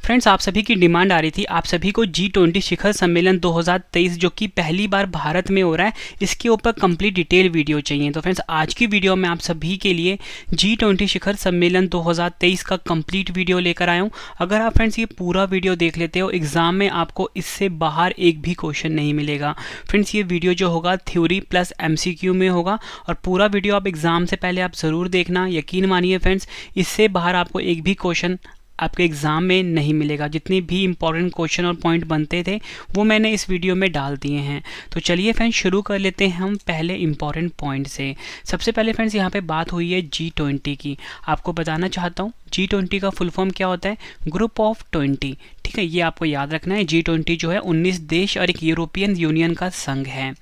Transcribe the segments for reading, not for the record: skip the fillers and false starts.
Friends, आप सभी की डिमांड आ रही थी, आप सभी को G20 शिखर सम्मेलन 2023 जो कि पहली बार भारत में हो रहा है, इसके ऊपर कंप्लीट डिटेल वीडियो चाहिए। तो फ्रेंड्स, आज की वीडियो में आप सभी के लिए G20 शिखर सम्मेलन 2023 का कंप्लीट वीडियो लेकर आया हूँ। अगर आप फ्रेंड्स ये पूरा वीडियो देख लेते हो, एग्जाम में आपको इससे बाहर एक भी क्वेश्चन नहीं मिलेगा। फ्रेंड्स, ये वीडियो जो होगा थ्योरी प्लस MCQ में होगा और पूरा वीडियो आप एग्जाम से पहले आप ज़रूर देखना। यकीन मानिए फ्रेंड्स, इससे बाहर आपको एक भी क्वेश्चन आपके एग्ज़ाम में नहीं मिलेगा। जितने भी इंपॉर्टेंट क्वेश्चन और पॉइंट बनते थे वो मैंने इस वीडियो में डाल दिए हैं। तो चलिए फ्रेंड्स, शुरू कर लेते हैं हम पहले इंपॉर्टेंट पॉइंट से। सबसे पहले फ्रेंड्स, यहाँ पे बात हुई है G20 की। आपको बताना चाहता हूँ G20 का फुल फॉर्म क्या होता है, ग्रुप ऑफ 20। ठीक है, ये आपको याद रखना है। G20 जो है 19 देश और एक यूरोपियन यूनियन का संघ है।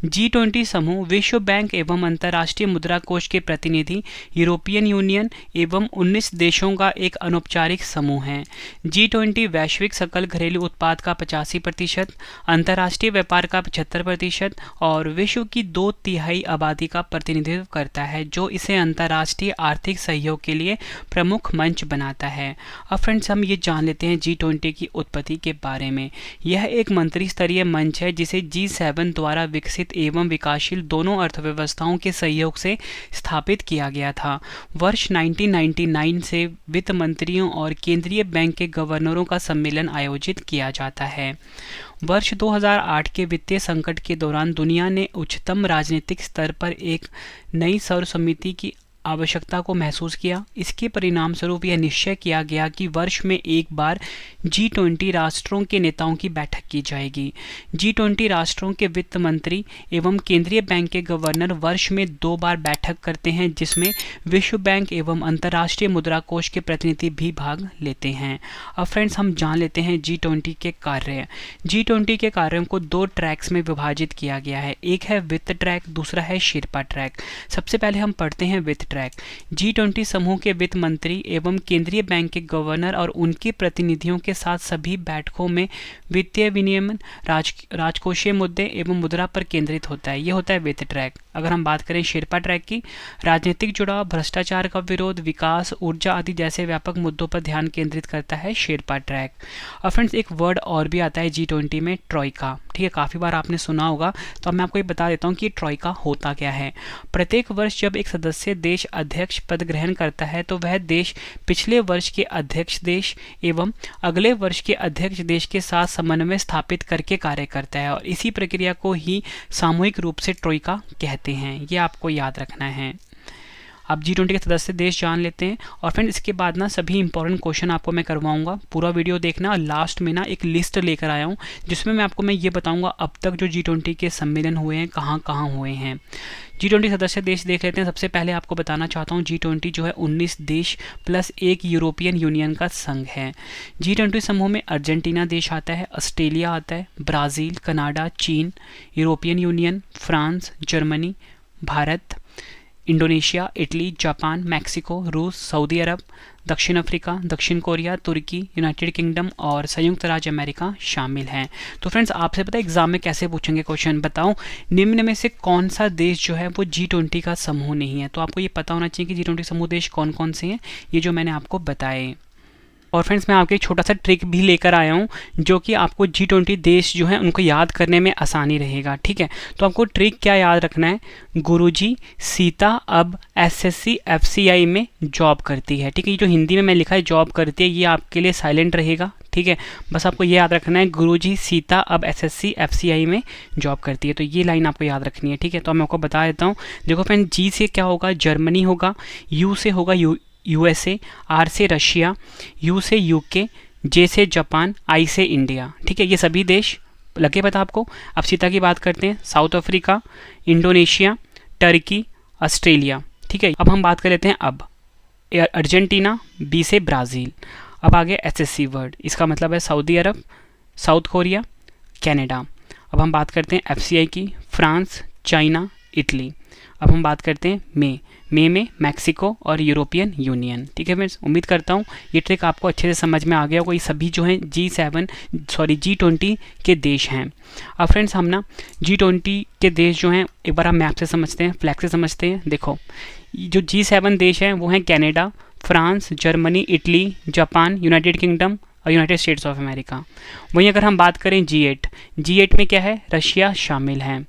G20 समूह विश्व बैंक एवं अंतर्राष्ट्रीय मुद्रा कोष के प्रतिनिधि, यूरोपियन यूनियन एवं 19 देशों का एक अनौपचारिक समूह है। G20 वैश्विक सकल घरेलू उत्पाद का 85%, अंतर्राष्ट्रीय व्यापार का 75% और विश्व की 2/3 आबादी का प्रतिनिधित्व करता है, जो इसे अंतर्राष्ट्रीय आर्थिक सहयोग के लिए प्रमुख मंच बनाता है। अब फ्रेंड्स, हम ये जान लेते हैं G20 की उत्पत्ति के बारे में। यह एक मंत्री स्तरीय मंच है जिसे G7 द्वारा विकसित एवं विकासशील दोनों अर्थव्यवस्थाओं के सहयोग से स्थापित किया गया था। वर्ष 1999 से वित्त मंत्रियों और केंद्रीय बैंक के गवर्नरों का सम्मेलन आयोजित किया जाता है। वर्ष 2008 के वित्तीय संकट के दौरान दुनिया ने उच्चतम राजनीतिक स्तर पर एक नई सर्वसम्मति की आवश्यकता को महसूस किया। इसके परिणाम स्वरूप यह निश्चय किया गया कि वर्ष में एक बार G20 राष्ट्रों के नेताओं की बैठक की जाएगी। G20 राष्ट्रों के वित्त मंत्री एवं केंद्रीय बैंक के गवर्नर वर्ष में 2 बार बैठक करते हैं, जिसमें विश्व बैंक एवं अंतर्राष्ट्रीय मुद्रा कोष के प्रतिनिधि भी भाग लेते हैं। अब फ्रेंड्स, हम जान लेते हैं G20 के कार्य। G20 के कार्यों को 2 ट्रैक्स में विभाजित किया गया है। एक है वित्त ट्रैक, दूसरा है शेरपा ट्रैक। सबसे पहले हम पढ़ते हैं वित्त ट्रैक। G20 समूह के वित्त मंत्री एवं केंद्रीय बैंक के गवर्नर और उनके प्रतिनिधियों के साथ सभी बैठकों में वित्तीय विनियमन, राजकोषीय मुद्दे एवं मुद्रा पर केंद्रित होता है। ये होता है वित्त ट्रैक। अगर हम बात करें शेरपा ट्रैक की, राजनीतिक जुड़ाव, भ्रष्टाचार का विरोध, विकास, ऊर्जा आदि जैसे व्यापक मुद्दों पर ध्यान केंद्रित करता है शेरपा ट्रैक। और फ्रेंड्स, एक वर्ड और भी आता है G20 में, ट्रॉइका। ठीक है, काफ़ी बार आपने सुना होगा, तो अब मैं आपको ये बता देता हूँ कि ट्रॉइका होता क्या है। प्रत्येक वर्ष जब एक सदस्य देश अध्यक्ष पद ग्रहण करता है तो वह देश पिछले वर्ष के अध्यक्ष देश एवं अगले वर्ष के अध्यक्ष देश के साथ समन्वय स्थापित करके कार्य करता है, और इसी प्रक्रिया को ही सामूहिक रूप से ट्रॉइका कहते हैं। ये आपको याद रखना है। अब G20 के सदस्य देश जान लेते हैं, और फ्रेंड इसके बाद ना सभी इंपॉर्टेंट क्वेश्चन आपको मैं करवाऊंगा। पूरा वीडियो देखना, और लास्ट में ना एक लिस्ट लेकर आया हूँ जिसमें मैं ये बताऊंगा अब तक जो G20 के सम्मेलन हुए हैं कहाँ कहाँ हुए हैं। G20 सदस्य देश देख लेते हैं। सबसे पहले आपको बताना चाहता हूँ G20 जो है 19 देश प्लस एक यूरोपियन यूनियन का संघ है। G20 समूह में अर्जेंटीना देश आता है, ऑस्ट्रेलिया आता है, ब्राज़ील, कनाडा, चीन, European union, France, Germany, Bharat, Indonesia, Italy, Japan, Mexico, रूस, सऊदी अरब, दक्षिण अफ्रीका, दक्षिण कोरिया, तुर्की, यूनाइटेड किंगडम और संयुक्त राज्य अमेरिका शामिल हैं। तो फ्रेंड्स, आपसे पता है एग्जाम में कैसे पूछेंगे क्वेश्चन, बताओ निम्न में से कौन सा देश जो है वो G20 का समूह नहीं है। तो आपको ये पता होना चाहिए कि G20 समूह देश कौन कौन से हैं, ये जो मैंने आपको बताए। और फ्रेंड्स, मैं आपके एक छोटा सा ट्रिक भी लेकर आया हूँ जो कि आपको G20 देश जो है उनको याद करने में आसानी रहेगा। ठीक है, तो आपको ट्रिक क्या याद रखना है, गुरुजी सीता अब SSC FCI में जॉब करती है। ठीक है, ये जो हिंदी में मैं लिखा है जॉब करती है, ये आपके लिए साइलेंट रहेगा। ठीक है, बस आपको ये याद रखना है, गुरुजी सीता अब SSC FCI में जॉब करती है। तो ये लाइन आपको याद रखनी है। ठीक है, तो मैं आपको बता देता हूँ। देखो फ्रेंड, G से क्या होगा, जर्मनी होगा, U से होगा USA, R से रशिया, U से UK, J से जापान, I से इंडिया। ठीक है, ये सभी देश लगे पता आपको। अब सीता की बात करते हैं, south Africa, Indonesia, Turkey, Australia. ठीक है, अब हम बात कर लेते हैं अब अर्जेंटीना, B से ब्राज़ील। अब आगे SSC वर्ड, इसका मतलब है Saudi Arabia, south Korea, Canada. अब हम बात करते हैं FCI की, फ्रांस, चाइना, इटली। अब हम बात करते हैं मे में मैक्सिको और यूरोपियन यूनियन। ठीक है फ्रेंड्स, उम्मीद करता हूँ ये ट्रिक आपको अच्छे से समझ में आ गया होगा। ये सभी जो हैं G20 के देश हैं। अब फ्रेंड्स, हम ना G20 के देश जो हैं एक बार हम मैप से समझते हैं, फ्लैग से समझते हैं। देखो, जो G7 देश हैं वो हैं Canada, France, Germany, Italy, Japan, United kingdom, और यूनाइटेड स्टेट्स ऑफ अमेरिका। वहीं अगर हम बात करें G8 में क्या है, रशिया शामिल है।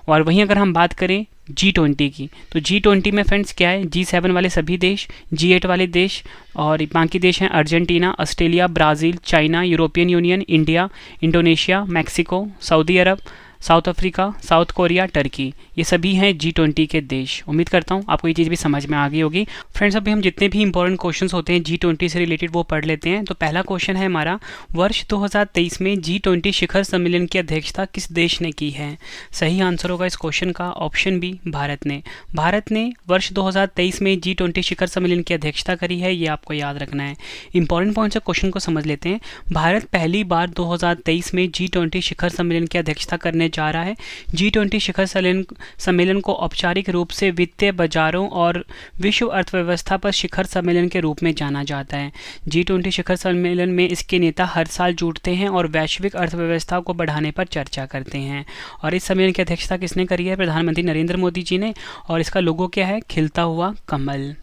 और वहीं अगर हम बात करें G20 की, तो G20 में फ्रेंड्स क्या है, G7 वाले सभी देश, G8 वाले देश और बाकी देश हैं Argentina, Australia, Brazil, China, European Union, India, Indonesia, Mexico, Saudi Arabia, South Africa, South Korea, Turkey, ये सभी हैं G20 के देश। उम्मीद करता हूँ आपको ये चीज़ भी समझ में आ गई होगी। फ्रेंड्स अभी हम जितने भी इंपॉर्टेंट क्वेश्चंस होते हैं G20 से रिलेटेड वो पढ़ लेते हैं। तो पहला क्वेश्चन है हमारा, वर्ष 2023 में G20 शिखर सम्मेलन की अध्यक्षता किस देश ने की है? सही आंसर होगा इस क्वेश्चन का ऑप्शन बी, भारत ने। भारत ने वर्ष 2023 में G20 शिखर सम्मेलन की अध्यक्षता करी है, ये आपको याद रखना है। इंपॉर्टेंट पॉइंट से क्वेश्चन को समझ लेते हैं। भारत पहली बार 2023 में G20 शिखर सम्मेलन की अध्यक्षता करने जा रहा है। G20 शिखर सम्मेलन को औपचारिक रूप से वित्तीय बाजारों और विश्व अर्थव्यवस्था पर शिखर सम्मेलन के रूप में जाना जाता है। G20 शिखर सम्मेलन में इसके नेता हर साल जुटते हैं और वैश्विक अर्थव्यवस्था को बढ़ाने पर चर्चा करते हैं। और इस सम्मेलन की अध्यक्षता किसने करी है? प्रधानमंत्री नरेंद्र मोदी जी ने। और इसका लोगो क्या है? खिलता हुआ कमल।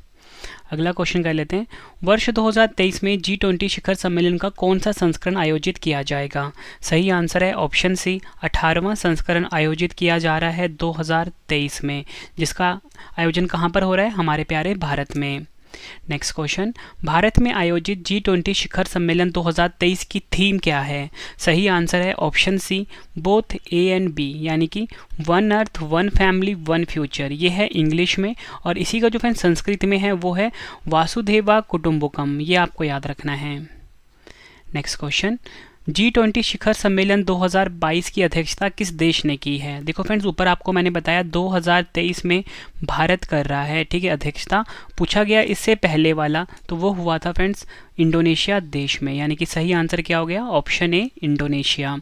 अगला क्वेश्चन कर लेते हैं, वर्ष 2023 में G20 शिखर सम्मेलन का कौन सा संस्करण आयोजित किया जाएगा? सही आंसर है ऑप्शन सी, 18वां संस्करण आयोजित किया जा रहा है 2023 में, जिसका आयोजन कहाँ पर हो रहा है? हमारे प्यारे भारत में। नेक्स्ट क्वेश्चन, भारत में आयोजित G20 शिखर सम्मेलन 2023 की थीम क्या है? सही आंसर है option C, both A and B, यानी कि one earth, one family, one future. ये है इंग्लिश में, और इसी का जो फ्रेंड संस्कृत में है वो है वासुदेवा कुटुंबकम। ये आपको याद रखना है। नेक्स्ट क्वेश्चन, G20 शिखर सम्मेलन 2022 की अध्यक्षता किस देश ने की है? देखो फ्रेंड्स, ऊपर आपको मैंने बताया 2023 में भारत कर रहा है, ठीक है, अध्यक्षता। पूछा गया इससे पहले वाला, तो वो हुआ था फ्रेंड्स इंडोनेशिया देश में, यानी कि सही आंसर क्या हो गया? Option A, Indonesia.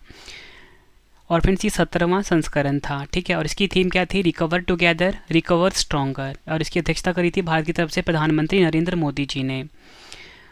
और फ्रेंड्स ये 17वां संस्करण था, ठीक है। और इसकी थीम क्या थी? Recover together, recover stronger. और इसकी अध्यक्षता करी थी भारत की तरफ से प्रधानमंत्री नरेंद्र मोदी जी ने।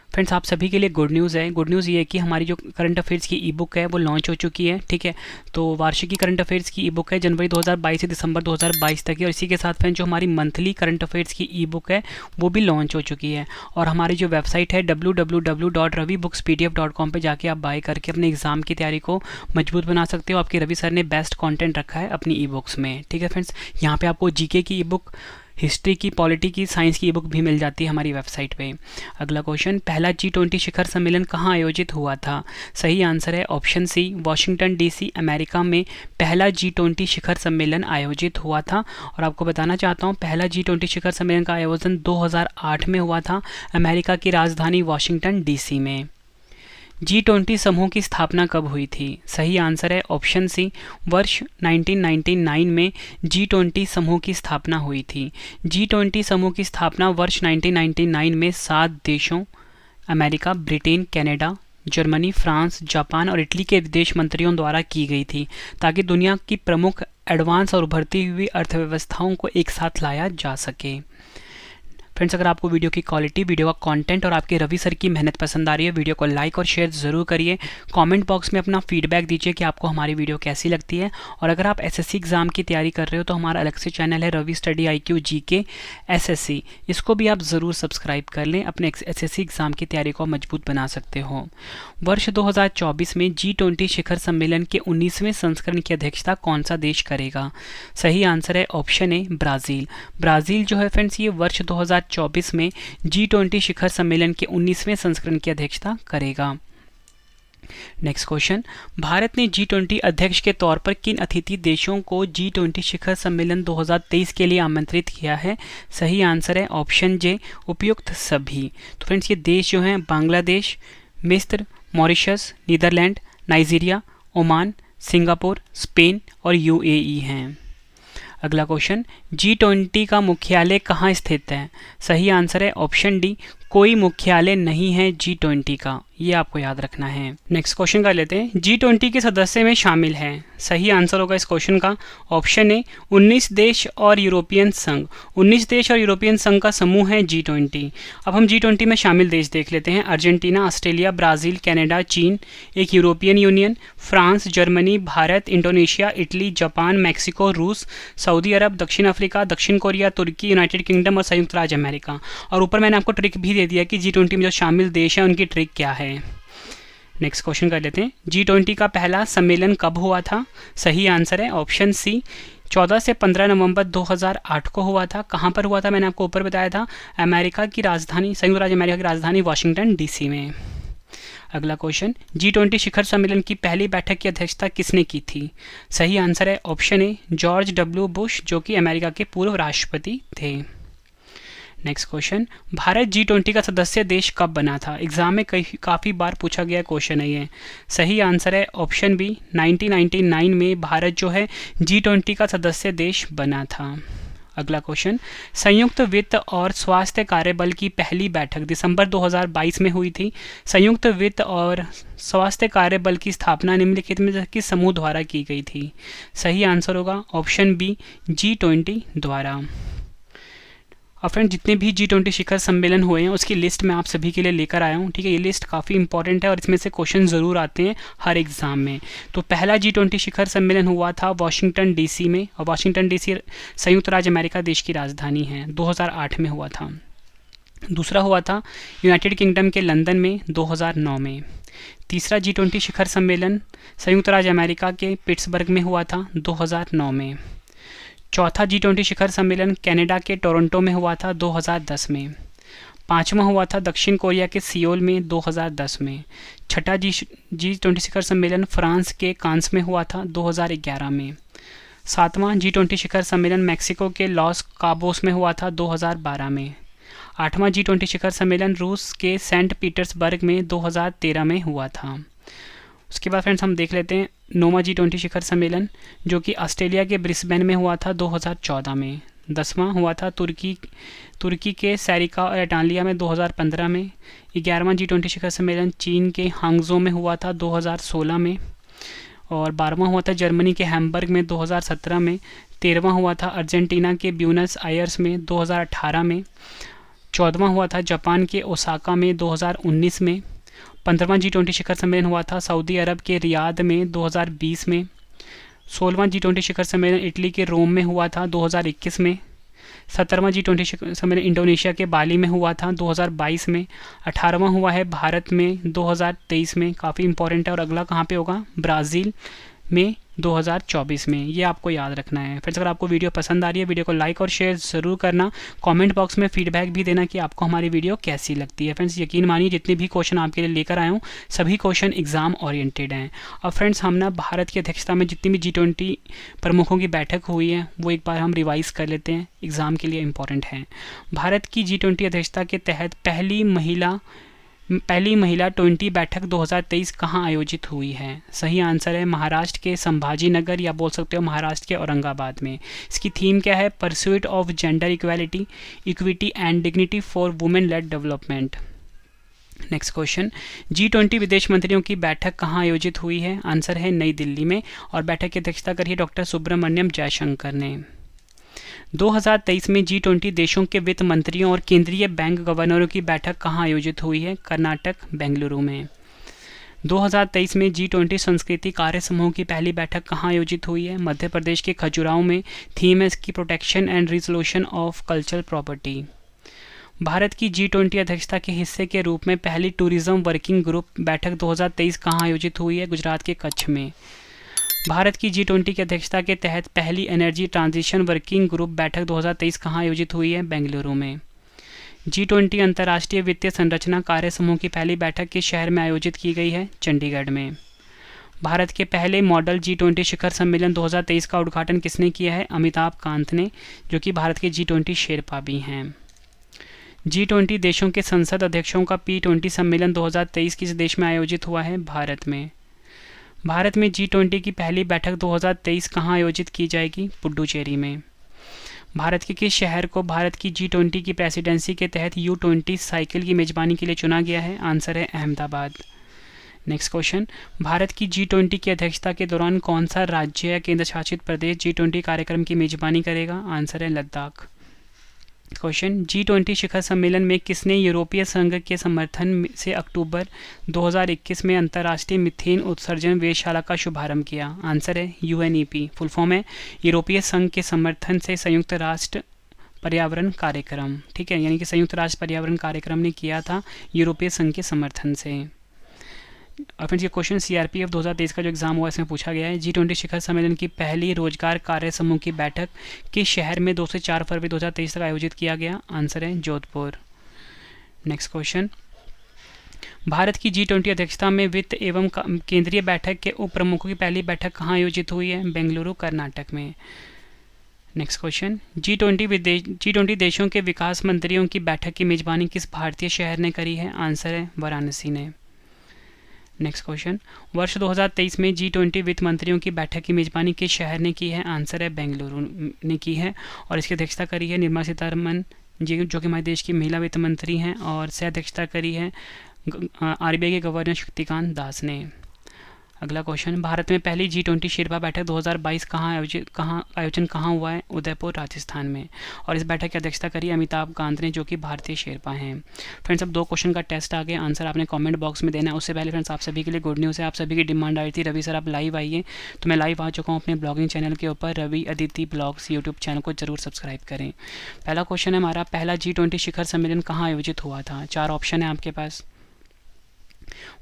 फ्रेंड्स आप सभी के लिए गुड न्यूज़ है। गुड न्यूज़ ये है कि हमारी जो करंट अफेयर्स की ई बुक है वो लॉन्च हो चुकी है, ठीक है। तो वार्षिकी करंट अफेयर्स की ई बुक है जनवरी 2022 से दिसंबर 2022 तक की। और इसी के साथ फ्रेंड्स जो हमारी मंथली करंट अफेयर्स की ई बुक है वो भी लॉन्च हो चुकी है। और हमारी जो वेबसाइट है www.ravibookspdf.com पे जाके आप बाय करके अपने एग्जाम की तैयारी को मजबूत बना सकते हो। आपके रवि सर ने बेस्ट कॉन्टेंट रखा है अपनी ई बुक्स में, ठीक है फ्रेंड्स। यहाँ पे आपको जीके की ई बुक, हिस्ट्री की, पॉलिटी की, साइंस की ई बुक भी मिल जाती है हमारी वेबसाइट पे। अगला क्वेश्चन, पहला G20 शिखर सम्मेलन कहाँ आयोजित हुआ था? सही आंसर है option C, Washington DC America में पहला G20 शिखर सम्मेलन आयोजित हुआ था। और आपको बताना चाहता हूँ पहला G20 शिखर सम्मेलन का आयोजन 2008 में हुआ था अमेरिका की राजधानी वाशिंगटन DC में। G20 समूह की स्थापना कब हुई थी? सही आंसर है ऑप्शन सी, वर्ष 1999 में G20 समूह की स्थापना हुई थी। G20 समूह की स्थापना वर्ष 1999 में 7 देशों America, Britain, Canada, Germany, France, Japan और इटली के विदेश मंत्रियों द्वारा की गई थी, ताकि दुनिया की प्रमुख एडवांस और उभरती हुई अर्थव्यवस्थाओं को एक साथ लाया जा सके। फ्रेंड्स अगर आपको वीडियो की क्वालिटी, वीडियो का कंटेंट और आपके रवि सर की मेहनत पसंद आ रही है, वीडियो को लाइक और शेयर ज़रूर करिए। कमेंट बॉक्स में अपना फीडबैक दीजिए कि आपको हमारी वीडियो कैसी लगती है। और अगर आप SSC एग्ज़ाम की तैयारी कर रहे हो तो हमारा अलग से चैनल है Ravi study IQ GK SSC, इसको भी आप ज़रूर सब्सक्राइब कर लें। अपने SSC एग्ज़ाम की तैयारी को मजबूत बना सकते हो। वर्ष 2024 में G20 शिखर सम्मेलन के 19वें संस्करण की अध्यक्षता कौन सा देश करेगा? सही आंसर है ऑप्शन ए, ब्राज़ील। ब्राज़ील जो है फ्रेंड्स ये वर्ष 2024 में G20 शिखर सम्मेलन के 19वें संस्करण की अध्यक्षता करेगा। नेक्स्ट क्वेश्चन, भारत ने G20 अध्यक्ष के तौर पर किन अतिथि देशों को G20 शिखर सम्मेलन 2023 के लिए आमंत्रित किया है? सही आंसर है ऑप्शन जे, उपयुक्त सभी। तो फ्रेंड्स ये देश जो हैं बांग्लादेश, मिस्र, Mauritius, Netherland, Nigeria, Oman, Singapore, Spain और UAE हैं। अगला क्वेश्चन, G20 का मुख्यालय कहाँ स्थित है? सही आंसर है ऑप्शन डी, कोई मुख्यालय नहीं है G20 का, ये आपको याद रखना है। नेक्स्ट क्वेश्चन कर लेते हैं, G20 के सदस्य में शामिल हैं। सही आंसर होगा इस क्वेश्चन का ऑप्शन ए, 19 देश और यूरोपियन संघ। 19 देश और यूरोपियन संघ का समूह है G20। अब हम G20 में शामिल देश देख लेते हैं, अर्जेंटीना, ऑस्ट्रेलिया, ब्राज़ील, कनाडा, चीन, एक European union, France, Germany, Bharat, Indonesia, Italy, Japan, Mexico, रूस, सऊदी अरब, दक्षिण अफ्रीका, दक्षिण कोरिया, तुर्की, यूनाइटेड किंगडम और संयुक्त राज्य अमेरिका। और ऊपर मैंने आपको ट्रिक भी दे दिया कि G20 में जो शामिल देश हैं उनकी ट्रिक क्या है। नेक्स्ट क्वेश्चन कर लेते हैं। G20 का पहला सम्मेलन कब हुआ था? सही आंसर है ऑप्शन सी, 14 से 15 नवंबर 2008 को हुआ था। कहाँ पर हुआ था? मैंने आपको ऊपर बताया था, अमेरिका की राजधानी, संयुक्त राज्य अमेरिका की राजधानी वाशिंगटन डीसी में। अगला क्वेश्चन, G20 शिखर सम्मेलन की पहली बैठक की अध्यक्षता किसने की थी? सही आंसर है option A, George W Bush, जो कि अमेरिका के पूर्व राष्ट्रपति थे। नेक्स्ट क्वेश्चन, भारत G20 का सदस्य देश कब बना था? एग्जाम में काफ़ी बार पूछा गया क्वेश्चन है ये। सही आंसर है ऑप्शन बी, 1999 में भारत जो है G20 का सदस्य देश बना था। अगला क्वेश्चन, संयुक्त वित्त और स्वास्थ्य कार्यबल की पहली बैठक दिसंबर 2022 में हुई थी। संयुक्त वित्त और स्वास्थ्य कार्यबल की स्थापना निम्नलिखित में किस समूह द्वारा की गई थी? सही आंसर होगा ऑप्शन बी, G20 द्वारा। और फ्रेंड, जितने भी G20 शिखर सम्मेलन हुए हैं उसकी लिस्ट मैं आप सभी के लिए लेकर आया हूँ। ठीक है, ये लिस्ट काफ़ी इंपॉर्टेंट है और इसमें से क्वेश्चन ज़रूर आते हैं हर एग्ज़ाम में। तो पहला G20 शिखर सम्मेलन हुआ था वाशिंगटन डीसी में, और वाशिंगटन डीसी संयुक्त राज्य अमेरिका देश की राजधानी है, 2008 में हुआ था। दूसरा हुआ था यूनाइटेड किंगडम के लंदन में 2009 में। तीसरा G20 शिखर सम्मेलन संयुक्त राज्य अमेरिका के पिट्सबर्ग में हुआ था 2009 में। चौथा G20 शिखर सम्मेलन कनाडा के टोरंटो में हुआ था 2010 में। पांचवा हुआ था दक्षिण कोरिया के सियोल में 2010 में। छठा G20 शिखर सम्मेलन फ्रांस के कांस में हुआ था 2011 में। सातवां G20 शिखर सम्मेलन मैक्सिको के लॉस काबोस में हुआ था 2012 में। आठवां G20 शिखर सम्मेलन रूस के सेंट पीटर्सबर्ग में 2013 में हुआ था। उसके बाद फ्रेंड्स हम देख लेते हैं नौवां G20 शिखर सम्मेलन, जो कि ऑस्ट्रेलिया के ब्रिस्बेन में हुआ था 2014 में। 10वां हुआ था तुर्की के सैरिका और एटालिया में 2015 में। 11वां G20 शिखर सम्मेलन चीन के हांगजो में हुआ था 2016 में। और 12वां हुआ था जर्मनी के हैम्बर्ग में 2017 में। 13वां हुआ था अर्जेंटीना के ब्यूनस आयर्स में 2018 में। 14वां हुआ था जापान के ओसाका में 2019 में। 15वां G20 शिखर सम्मेलन हुआ था सऊदी अरब के रियाद में 2020 में। 16वां G20 शिखर सम्मेलन इटली के रोम में हुआ था 2021 में। 17वां G20 शिखर सम्मेलन इंडोनेशिया के बाली में हुआ था 2022 में। 18वां हुआ है भारत में 2023 में, काफ़ी इंपॉर्टेंट है। और अगला कहाँ पे होगा? ब्राज़ील में 2024 में। ये आपको याद रखना है। फिर अगर आपको वीडियो पसंद आ रही है, वीडियो को लाइक और शेयर ज़रूर करना। कमेंट बॉक्स में फीडबैक भी देना कि आपको हमारी वीडियो कैसी लगती है। फ्रेंड्स, यकीन मानिए जितने भी क्वेश्चन आपके लिए लेकर आया हूँ सभी क्वेश्चन एग्जाम ओरिएंटेड हैं। और फ्रेंड्स, हम ना भारत की अध्यक्षता में जितनी भी G20 प्रमुखों की बैठक हुई है वो एक बार हम रिवाइज़ कर लेते हैं, एग्ज़ाम के लिए इंपॉर्टेंट है। भारत की G20 अध्यक्षता के तहत पहली महिला 20 बैठक 2023 कहाँ आयोजित हुई है? सही आंसर है महाराष्ट्र के संभाजी नगर, या बोल सकते हो महाराष्ट्र के औरंगाबाद में। इसकी थीम क्या है? Pursuit of gender equality, equity and dignity for women lead development. Next question, G20 विदेश मंत्रियों की बैठक कहाँ आयोजित हुई है? आंसर है नई दिल्ली में, और बैठक की अध्यक्षता करी डॉक्टर सुब्रमण्यम जयशंकर ने। 2023 में G20 देशों के वित्त मंत्रियों और केंद्रीय बैंक गवर्नरों की बैठक कहाँ आयोजित हुई है? कर्नाटक, बेंगलुरु में। 2023 में G20 संस्कृति कार्य समूह की पहली बैठक कहाँ आयोजित हुई है? मध्य प्रदेश के खजुराहो में। थीम है इसकी protection and resolution of cultural property. Bharat की G20 अध्यक्षता के हिस्से के रूप में पहली टूरिज्म वर्किंग ग्रुप बैठक 2023 कहाँ आयोजित हुई है? गुजरात के कच्छ में। भारत की G20 की अध्यक्षता के तहत पहली एनर्जी ट्रांजिशन वर्किंग ग्रुप बैठक 2023 कहाँ आयोजित हुई है? बेंगलुरु में। G20 अंतर्राष्ट्रीय वित्तीय संरचना कार्य समूह की पहली बैठक किस शहर में आयोजित की गई है? चंडीगढ़ में। भारत के पहले मॉडल G20 शिखर सम्मेलन 2023 का उद्घाटन किसने किया है? अमिताभ कांत ने, जो कि भारत के G20 शेरपा भी हैं। G20 देशों के संसद अध्यक्षों का P20 सम्मेलन 2023 किस देश में आयोजित हुआ है? भारत में। भारत में G20 की पहली बैठक 2023 कहाँ आयोजित की जाएगी? पुडुचेरी में। भारत के किस शहर को भारत की G20 की प्रेसिडेंसी के तहत U20 साइकिल की मेजबानी के लिए चुना गया है? आंसर है अहमदाबाद। नेक्स्ट क्वेश्चन, भारत की G20 की अध्यक्षता के दौरान कौन सा राज्य या केंद्र शासित प्रदेश G20 कार्यक्रम की मेजबानी करेगा? आंसर है लद्दाख। क्वेश्चन, G20 शिखर सम्मेलन में किसने यूरोपीय संघ के समर्थन से अक्टूबर 2021 में अंतर्राष्ट्रीय मीथेन उत्सर्जन वेधशाला का शुभारंभ किया? आंसर है UNEP, फुल फॉर्म है यूरोपीय संघ के समर्थन से संयुक्त राष्ट्र पर्यावरण कार्यक्रम। ठीक है, यानी कि संयुक्त राष्ट्र पर्यावरण कार्यक्रम ने किया था यूरोपीय संघ के समर्थन से। और फ्रेंड्स ये क्वेश्चन CRPF 2023 का जो एग्जाम हुआ इसमें पूछा गया है। G20 शिखर सम्मेलन की पहली रोजगार कार्य समूह की बैठक किस शहर में 2 से 4 फरवरी 2023 तक आयोजित किया गया? आंसर है जोधपुर। नेक्स्ट क्वेश्चन, भारत की G20 अध्यक्षता में वित्त एवं केंद्रीय बैठक के उप प्रमुखों की पहली बैठक कहाँ आयोजित हुई है? बेंगलुरु कर्नाटक में। नेक्स्ट क्वेश्चन, G20 देशों के विकास मंत्रियों की बैठक की मेजबानी किस भारतीय शहर ने करी है? आंसर है वाराणसी ने। नेक्स्ट क्वेश्चन, वर्ष 2023 में G20 वित्त मंत्रियों की बैठक की मेजबानी किस शहर ने की है? आंसर है बेंगलुरु ने की है और इसकी अध्यक्षता करी है निर्मला सीतारमन जी, जो कि हमारे देश की महिला वित्त मंत्री हैं, और सह अध्यक्षता करी है RBI के गवर्नर शक्तिकांत दास ने। अगला क्वेश्चन, भारत में पहली G20 शेरपा बैठक 2022 आयोजन कहाँ हुआ है? उदयपुर राजस्थान में, और इस बैठक की अध्यक्षता करी अमिताभ कांत ने, जो कि भारतीय शेरपा हैं। फ्रेंड्स अब 2 क्वेश्चन का टेस्ट आ गया, आंसर आपने कमेंट बॉक्स में देना है। उससे पहले फ्रेंड्स आप सभी के लिए गुड न्यूज़ है, आप सभी की डिमांड आई थी रवि सर आप लाइव आइए, तो मैं लाइव आ चुका हूँ अपने ब्लॉगिंग चैनल के ऊपर, Ravi Aditi blogs YouTube channel को जरूर सब्सक्राइब करें। पहला क्वेश्चन है हमारा, पहला G20 शिखर सम्मेलन कहाँ आयोजित हुआ था? 4 ऑप्शन है आपके पास।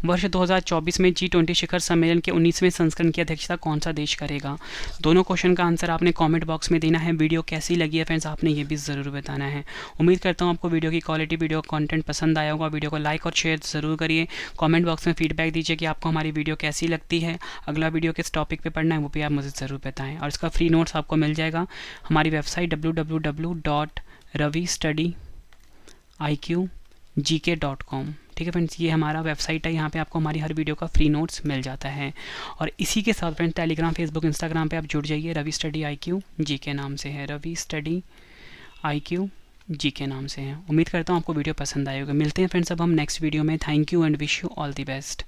वर्ष 2024 में G20 शिखर सम्मेलन के 19वें संस्करण की अध्यक्षता कौन सा देश करेगा? दोनों क्वेश्चन का आंसर आपने कमेंट बॉक्स में देना है। वीडियो कैसी लगी है फ्रेंड्स आपने ये भी ज़रूर बताना है। उम्मीद करता हूँ आपको वीडियो की क्वालिटी, वीडियो कंटेंट पसंद आया होगा। वीडियो को लाइक और शेयर ज़रूर करिए। कमेंट बॉक्स में फीडबैक दीजिए कि आपको हमारी वीडियो कैसी लगती है, अगला वीडियो किस टॉपिक पर पढ़ना है वो भी आप मुझे ज़रूर बताएँ। और इसका फ्री नोट्स आपको मिल जाएगा हमारी वेबसाइट www.ravistudy.iqgk.com। ठीक है फ्रेंड्स, ये हमारा वेबसाइट है, यहाँ पे आपको हमारी हर वीडियो का फ्री नोट्स मिल जाता है। और इसी के साथ फ्रेंड्स टेलीग्राम, फेसबुक, इंस्टाग्राम पे आप जुड़ जाइए, रवि स्टडी IQ GK नाम से है, रवि स्टडी IQ GK नाम से है। उम्मीद करता हूँ आपको वीडियो पसंद आएगा। मिलते हैं फ्रेंड्स अब हम नेक्स्ट वीडियो में। Thank you and wish you all the best.